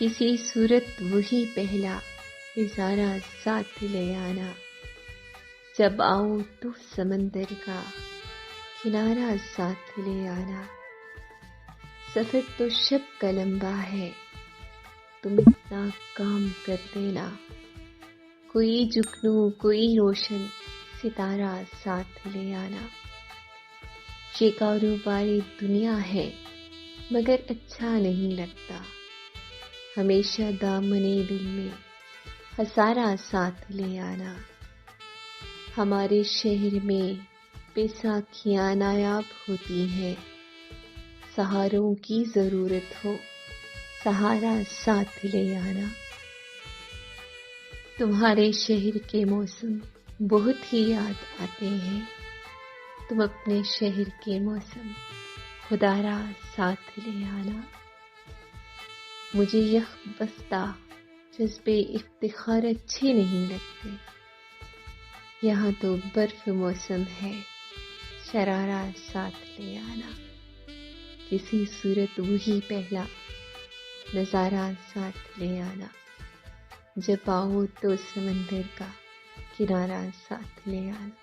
کسی صورت وہی پہلا اشارہ ساتھ لے آنا، جب آؤ تو سمندر کا کنارہ ساتھ لے آنا۔ سفر تو شب کا لمبا ہے، تم اتنا کام کر دینا، کوئی جگنو کوئی روشن ستارہ ساتھ لے آنا۔ یہ کاروباری دنیا ہے مگر اچھا نہیں لگتا، ہمیشہ دامنِ دل میں ہزارہ ساتھ لے آنا۔ ہمارے شہر میں بیساکھیاں نایاب ہوتی ہیں، سہاروں کی ضرورت ہو سہارا ساتھ لے آنا۔ تمہارے شہر کے موسم بہت ہی یاد آتے ہیں، تم اپنے شہر کے موسم خدا را ساتھ لے آنا۔ مجھے یک بستہ جذبے افتخار اچھے نہیں لگتے، یہاں تو برف موسم ہے شرارہ ساتھ لے آنا۔ کسی صورت وہی پہلا نظارہ ساتھ لے آنا، جب آؤ تو سمندر کا کنارہ ساتھ لے آنا۔